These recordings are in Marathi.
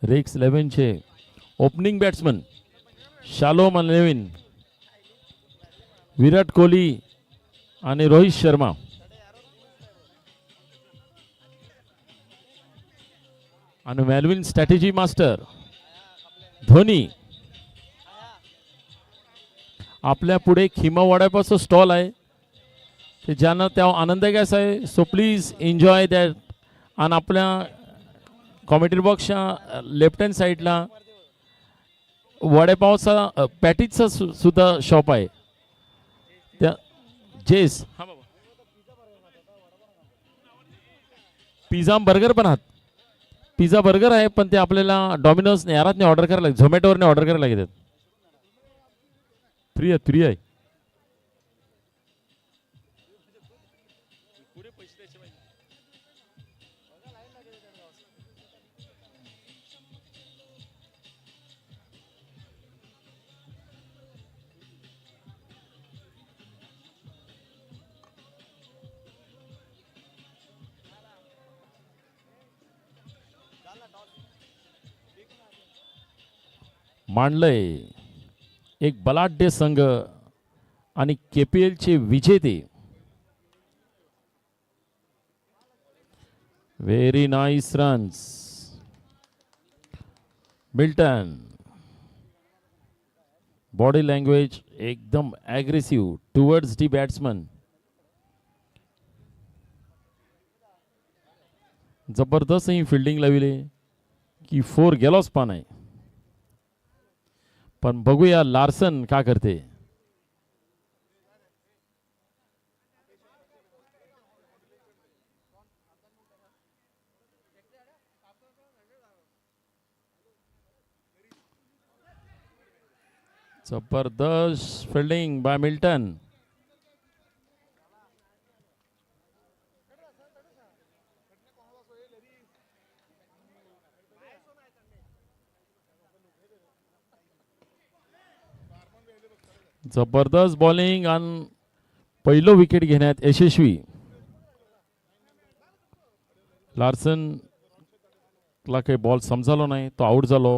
रेक्स 11 चे opening batsman shalom Lewin, Virat Kohli आणि रोहित शर्मा. आणि मेलविन स्ट्रॅटेजी मास्टर धोनी. आपल्या पुढे खिमा वडापावचं स्टॉल आहे ते ज्यांना त्या आनंद घ्यायचा आहे सो प्लीज एन्जॉय दॅट. आणि आपल्या कॉमेंट्री बॉक्सच्या लेफ्ट हँड साईडला वडापावचा पॅटीजचा सुद्धा शॉप आहे त्या जेस. पिझ्झा बर्गर पण आहात. पिझ्झा बर्गर आहे पण ते आपल्याला डॉमिनोज यारातने ऑर्डर करायला लागेल, झोमॅटोवरने ऑर्डर करायला लागेल. फ्री आहे फ्री आहे. मांडलंय एक बलाढ्य संघ आणि KPL चे विजेते. Very nice runs. Milton body language एकदम ॲग्रेसिव्ह टुवर्ड्स दी बॅट्समन. जबरदस्त ही फिल्डिंग लावली की 4 गेलॉस पान आहे. पण बघूया लार्सन का करते. जबरदस्त फिल्डिंग बाय मिल्टन. जबरदस्त बॉलिंग आणि पहिलं विकेट घेण्यात यशस्वी. लार्सन ला काही बॉल समजालो नाही तो आउट झालो.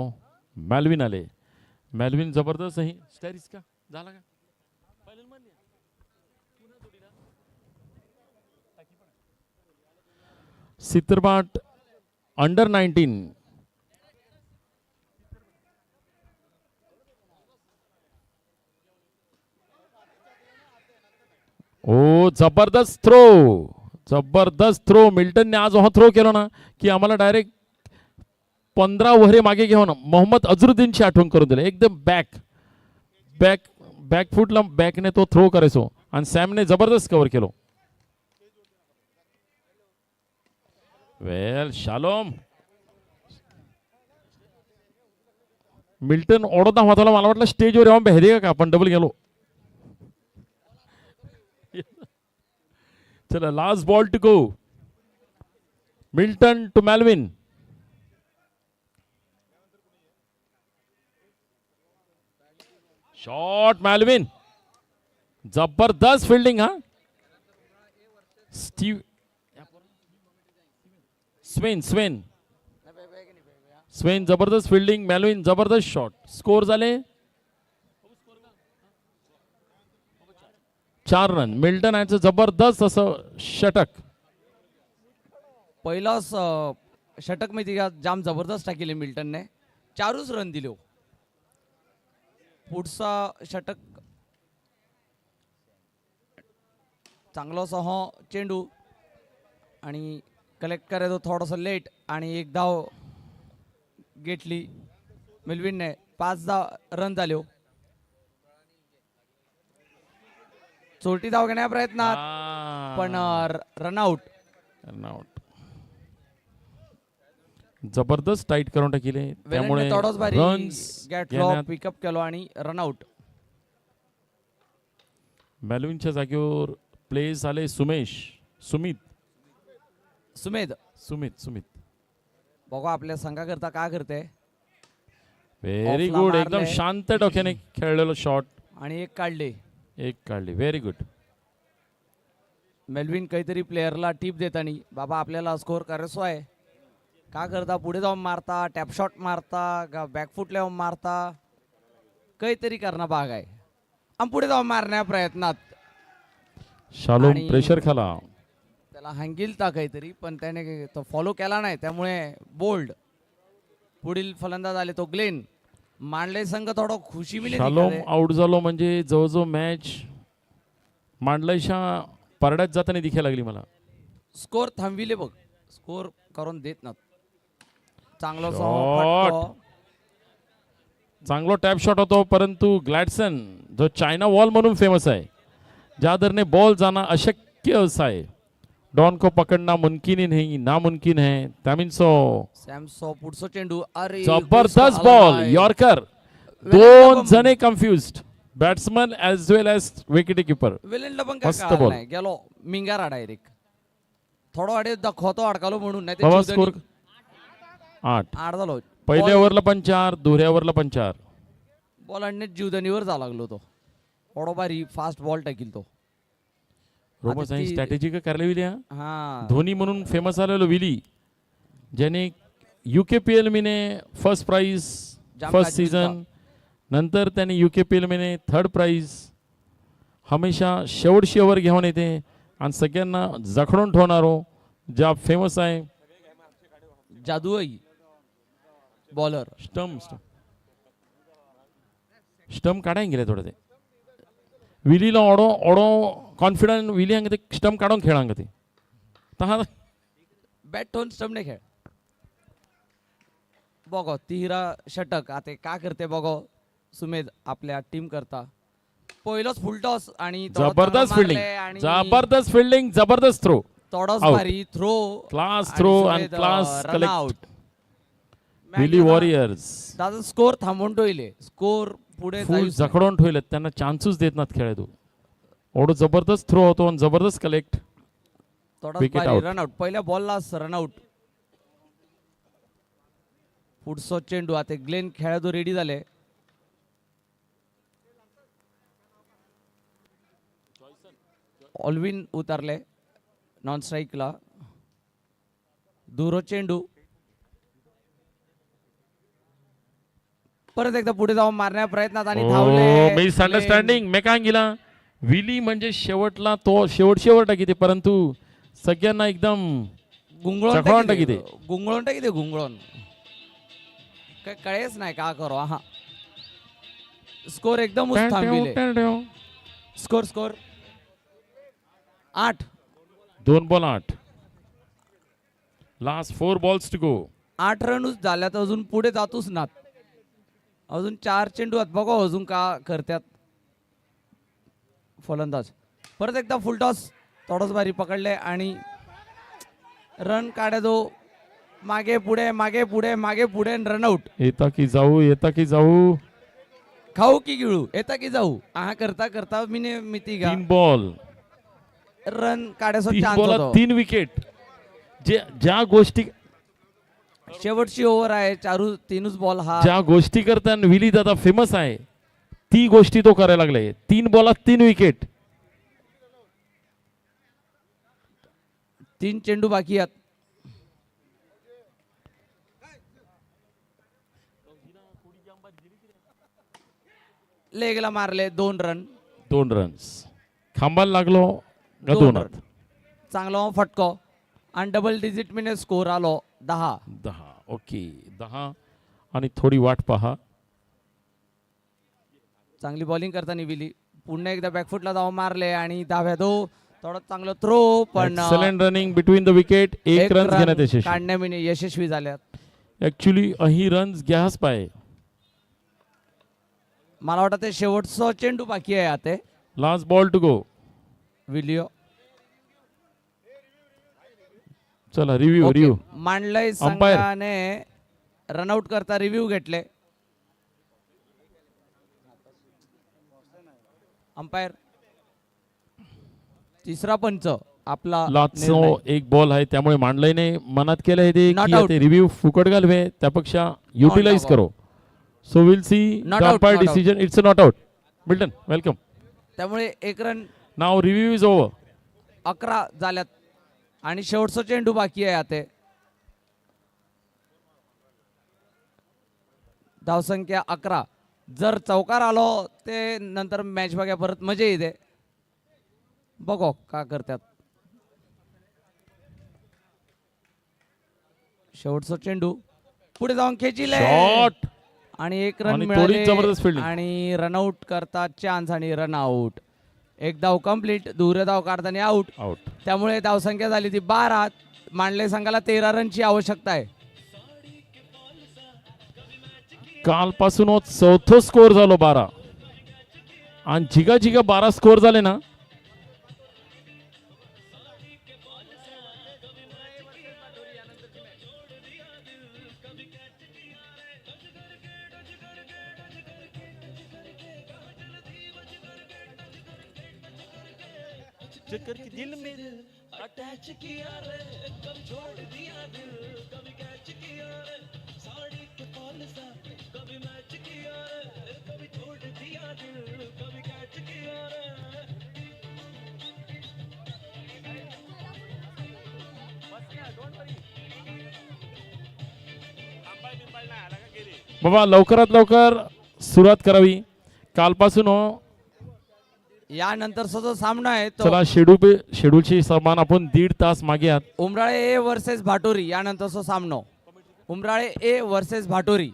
मॅलविन आले. मॅलविन जबरदस्त ही स्टॅरिस का झाला का सित्रबाट अंडर 19. ओ जबरदस्त थ्रो. जबरदस्त थ्रो. मिल्टनने आज हा थ्रो केला ना की आम्हाला डायरेक्ट 15 ओव्हरे मागे घेऊन मोहम्मद अझरुद्दीनची आठवण करून दिली. एकदम बॅक बॅक बॅकफुटला बॅकने तो थ्रो करायचो आणि सॅमने जबरदस्त कव्हर केलो. वेल शालोम. मिल्टन ओढता होता मला वाटलं स्टेजवर येऊन बेहरे का आपण डबल गेलो. चला last ball to go. Milton to Malvin. Shot Malvin. जबरदस्त फिल्डिंग हा. स्टीव स्वेन स्वेन स्वेन जबरदस्त फिल्डिंग. मॅलविन जबरदस्त शॉट. स्कोर झाले 4 रन. मिल्टन यांचं जबरदस्त असं षटक. पहिलाच षटक माहिती का जाम जबरदस्त टाकेले मिल्टनने. 4च रन दिले. पुढचा षटक चांगला सहा चेंडू आणि कलेक्ट करायचो थोडासा लेट आणि एक धाव घेतली मेलविनने. 5 रन झाले. चोरटी धाव घेण्या प्रयत्नात पण रनआउट. रनआउट. जबरदस्त टाईट करून टाकले त्यामुळे रन्स पिकअप केलो आणि रनआउट. मॅलविनच्या जागेवर प्ले झाले सुमेध सुमित. बघू आपल्या संघाकरता काय करते. Very good. एकदम शांत डोक्याने खेळलेलो शॉट आणि एक काढली. Very good. मेलविन काहीतरी प्लेयरला टिप देतानी बाबा आपल्याला स्कोर करायचो आहे. का करता पुढे जाऊन मारता टॅपशॉट मारता का बॅकफूट लावून मारता काहीतरी करणं भाग आहे आणि पुढे जाऊन मारण्या प्रयत्नात शालोम आणि- प्रेशर खाला. त्याला हँगिलता काहीतरी पण त्याने तो फॉलो केला नाही त्यामुळे बोल्ड. पुढील फलंदाज आले तो ग्लेन. मांडले संघ थोडं खुशी मिळेल शालोम आउट झालो म्हणजे जवळजवळ मॅच मांडलायच्या परड्यात जाताना दिखायला लागली मला. स्कोर थांबविले बघ स्कोर करून देत ना चांगला Shot. चांगला टॅप शॉट होतो परंतु ग्लॅडसन जो चायना वॉल म्हणून फेमस आहे ज्या दरने बॉल जाना अशक्य असा आहे. डॉन को पकडना मुमकिन ही नहीं नामुमकिन है. त्यामिन्सो सॅमसो पुढचा चेंडू अरे जबरदस्त गोष्ट बॉल आलाय. यॉर्कर. वेलेंडा दोन पण- जणे कन्फ्युज्ड बॅट्समन ॲज वेल ॲज विकेट कीपर. वेलेंडला पण काय मस्त कळालं ball. नाही गेलो मिंगारा डायरेक्ट थोडं अडे दाखवतो अडकालो म्हणून नाही बाबा ते स्कोर 8. आड झालो पहिल्या ओव्हरला पण 4 दुसऱ्या ओव्हरला पण 4. बॉल आणण्यात जीवदानीवर जा लागलो तो थोडो बारी फास्ट बॉल टाकील तो रोबस आता ती- स्ट्रॅटेजी का करायला विली हा? हा धोनी म्हणून फेमस झालेलो विली ज्याने UKPL मिने फर्स्ट प्राइज जाम फर्स्ट गाजविला. सीझन नंतर त्याने UKPL मिने थर्ड प्राइज हमेशा शेवटशी ओव्हर घेऊन येते आणि सगळ्यांना जखडून ठेवणारो ज्या फेमस आहे जादूई बॉलर. स्टम काढायला गेले थोडं ते विलीला ओढो ओढो कॉन्फिडंट विली हंग ते स्टम काढून खेळांग ते तहा बॅट ठेवून स्टंपने खेळ बघो तिहिरा षटक आता का करते बघो सुमेध आपल्या टीम करता पहिलोच फुल टॉस आणि थोडं जबरदस्त चांगलं फिल्डिंग मारलंय आणि जबरदस्त फिल्डिंग जबरदस्त थ्रो थोडंच Out. भारी थ्रो क्लास थ्रो आणि क्लास कलेक्ट आउट विली वॉरियर्स दादा स्कोर थांबवून ठेवले स्कोर पुढे फुल जाऊच नाही. जखडून ठेवलेत त्यांना चान्सच देत नाहीत खेळायला. ओढ जबरदस्त थ्रो होतो आणि जबरदस्त कलेक्ट. थोडाच Wicket भारी out. रनआउट पहिल्या बॉलला रनआउट. पुढचा चेंडू आता ग्लेन खेळाडू रेडी झाले. ऑलविन उतरले नॉन स्ट्राईकला. दुरो चेंडू परत एकदा पुढे जाऊन मारण्या प्रयत्नात आणि धावले. मिस अंडरस्टँडिंग मेकांगिला विली म्हणजे शेवटला तो शेवट टाकी ते परंतु सगळ्यांना एकदम चकळून टाकी ते. गुंगळून टाकी ते गुंगळून काय कळेच नाही का करो. हा स्कोर एकदम थांबविले. Score 8 2 ball 8 last 4 balls to go. 8 रनच झाल्यात अजून पुढे जातोच नात. अजून 4 चेंडू आहेत बघा अजून का करतात फलंदाज. परत एकदा फुल टॉस थोडंच भारी पकडले आणि रन काढे दो मागे पुढे मागे पुढे मागे पुढे रनआउट. येता की जाऊ खाऊ की गिळू येता की जाऊ हा करता करता मिती का 3 बॉल रन काढायचा 3 चान्स बॉल होतो. 3 विकेट. ज्या गोष्टी शेवटची ओव्हर आहे चारू 3च बॉल हा ज्या गोष्टी करताना विली दादा फेमस आहे ती गोष्टी तो करायला लागलाय. 3 बॉलात 3 विकेट. 3 चेंडू बाकी आहेत. लेगला मारले 2 रन. 2 रन्स खांबाला लागलो का 2 दोन रन. चांगला फटको आणि डबल डिजिट मिने स्कोर आलो 10. 10 ओके 10 आणि थोडी वाट पहा. चांगली बॉलिंग करताना विली पुन्हा एकदा बॅकफुटला जाऊन मारले आणि डाव्या दो थोडं चांगलं थ्रो पण excellent running between the wicket. एक रन घेण्यात यशस्वी. काढण्यामध्ये यशस्वी झाल्यात. ऍक्च्युली अही रन्स घ्याच पाय. मला वाटतं ते शेवटचं चेंडू बाकी आहे आता लास्ट बॉल टू गो. विलिओ चला रिव्ह्यू मांडलय Umpire. संघाने रनआउट करता रिव्ह्यू घेतले. अंपायर तिसरा पंच आपला लास्टचा एक बॉल आहे त्यामुळे मांडलायने मनात केलं आहे ते Not की out. ते रिव्ह्यू फुकट घालवे त्यापेक्षा युटिलाइज out. करो. So will see Not the out, umpire not out. Decision. It's a not out. Milton welcome. त्यामुळे 1 run now review is over. 11 झाल्यात आणि शेवटचा चेंडू बाकी आहे आता धावसंख्या 11. जर चौकार आलो ते नंतर मॅच बघा परत मजा येते. बघो का करतात. शेवटचा चेंडू पुढे जाऊन खेचिले शॉट आणि एक रन आणि मिळाले थोडी जबरदस्त fielding. आणि रनआउट करतात चान्स आणि रन आउट. एक धाव कंप्लीट, दुसरा धाव काढताना आउट. आउट. त्यामुळे धावसंख्या झाली ती 12. मांडले संघाला 13 रनची आवश्यकता आहे. कालपासून चौथं स्कोर झालो 12 आणि जिगा जिगा 12 स्कोर झाले ना. चक्कर की दिल में अटैच किया रे, कभी छोड़ दिया दिल, कभी कैच किया रे, साड़ी के फॉल सा कभी मैच किया रे, कभी छोड़ दिया दिल, कभी कैच किया रे. बाबा लवकरात लवकर सुरुवात करावी. कालपासून यानंतरचा जो सामना आहे तो चला शेड्यूलची समान आपण 1.5 तास मागे आहात. Umrale A versus भाटोरी. यानंतरचा सामना Umrale A versus भाटोरी.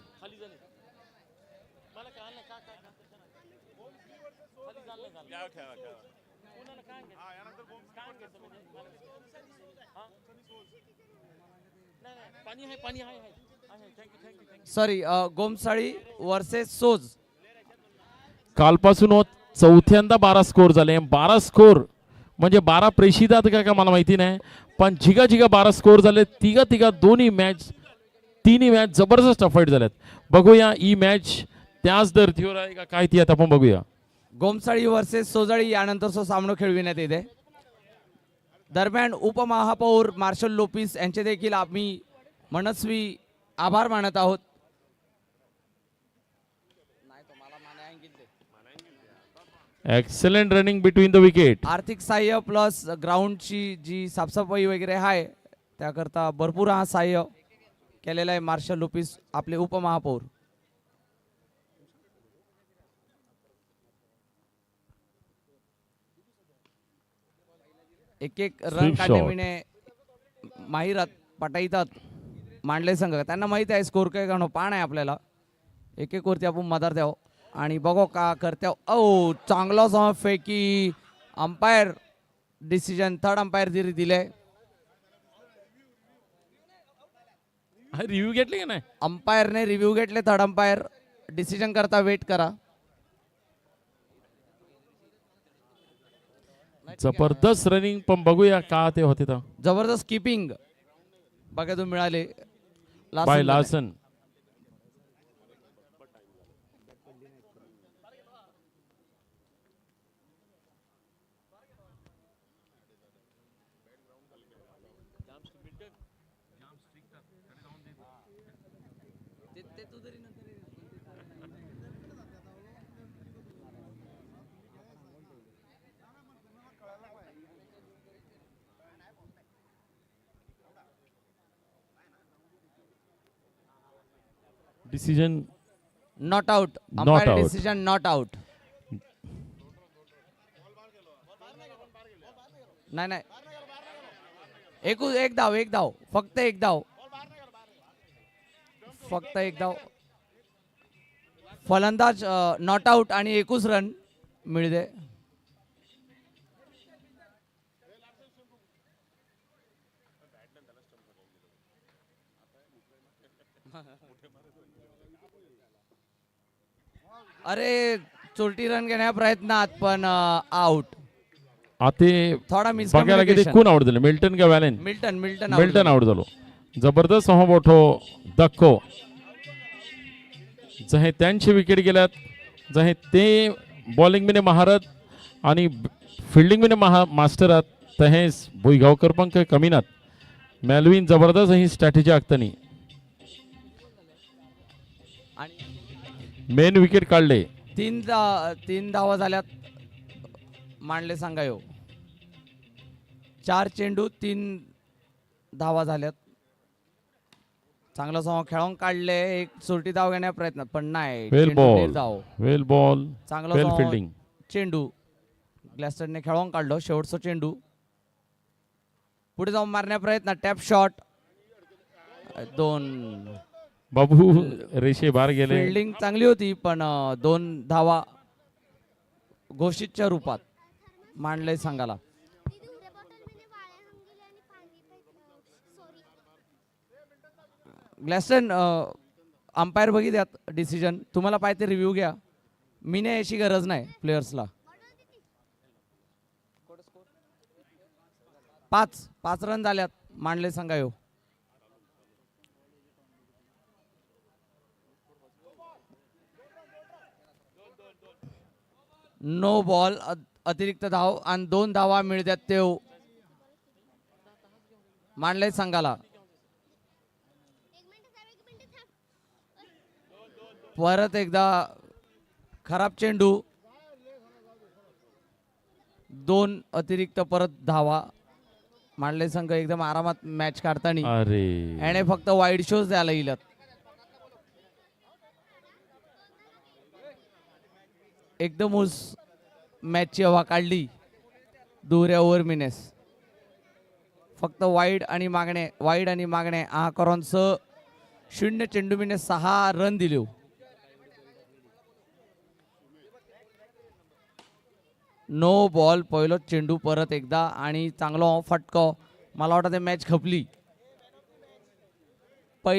Sorry गोमसाळी versus सोज. कालपासून चौथ्यांदा 12 स्कोर झाले. 12 स्कोर म्हणजे 12 प्रेषितात का मला माहिती नाही, पण जिगा जिगा 12 स्कोर झाले. तिघा तिन्ही मॅच जबरदस्त फाईट झाल्यात. बघूया ही मॅच त्याच धर्तीवर आहे का काय ती आता आपण बघूया. गोमसाळी वर्सेस सोजाळी यानंतरचा सामना खेळविण्यात येते. दरम्यान उपमहापौर मार्शल लोपिस यांचे देखील आम्ही मनस्वी आभार मानत आहोत. Excellent running between the wicket. आर्थिक सहाय्य प्लस ग्राउंडची जी साफसफाई वगैरे आहे त्याकरता भरपूर हा सहाय्य केलेला आहे मार्शल लोपिस आपले उपमहापौर. एक एक रन Sweep काढण्याने माहिरात पटाईतात मांडले संघ. त्यांना माहिती आहे स्कोर काय गाणं पाण आहे आपल्याला. एक एक वरती आपण मदार द्यावं आणि बघो का करते. ओ चांगला सम फेकी. अंपायर डिसिजन थर्ड अंपायर दिले. रिव्ह्यू घेतले का नाही. अंपायरने रिव्ह्यू घेतले. थर्ड अंपायर डिसिजन करता वेट करा. जबरदस्त रनिंग पण बघूया का ते होते तर. जबरदस्त किपिंग बघा तुम्ही मिळाले by Larsen. Decision not out. Not umpire out. Decision not out. नाही नाही एक धाव फक्त एक धाव फलंदाज नॉट आउट आणि 21 रन मिळते. अरे चोलटी रन घेण्या प्रयत्नात पण आउट. आता थोडा बघायला किती कोण आउट झालं. मिल्टन का वॅलेन. मिल्टन आउट झालो. जबरदस्त हो मोठो दक्को जहे त्यांची विकेट गेल्यात. जहे ते बॉलिंग मध्ये महारत आणि फिल्डिंग मध्ये मास्टर आहात तहेच भुईगावकर पण काही कमी नात. मॅलविन जबरदस्त ही स्ट्रॅटेजी आखतानी मेन विकेट काढले. तीन धावा झाल्यात मांडले सांगायो. 4 चेंडू 3 धावा झाल्यात. चांगलं सम खेळून काढले, एक सुरटी धाव घेण्या प्रयत्न पण नाही, वेल चेंडू बॉल निर्धाव. वेल बॉल चांगलं वेल सम फिल्डिंग. चेंडू ग्लॅस्टरने खेळून काढलो, शेवटचा चेंडू पुढे जाऊन मारण्या प्रयत्न, टॅप शॉट, 2. बाबू रेषे बाहेर गेले. फिल्डिंग चांगली होती पण 2 धावा घोषितच्या रूपात मांडले संघाला. ग्लॅस्टन अंपायर बघितल्यात डिसिजन, तुम्हाला पाहिजे रिव्ह्यू घ्या, मी नाही याची गरज नाही प्लेयर्सला. 5 रन झाल्यात मांडले संघा येऊ. नो बॉल, अतिरिक्त धाव आणि 2 धावा मिळतात ते मांडले संघाला. परत एकदा खराब चेंडू, 2 अतिरिक्त परत धावा. मांडले संघ एकदम आरामात मॅच काढताना अरे याने फक्त वाईड शोज द्यायला येईल. एकदम उस मॅचची हवा काढली दुऱ्या ओव्हर मिनेस. फक्त वाईड आणि मागणे हा करून 0 चेंडू मिने 6 रन दिले. नो बॉल, पहिलं चेंडू परत एकदा आणि चांगला फटका. मला वाटतं ते मॅच खपली.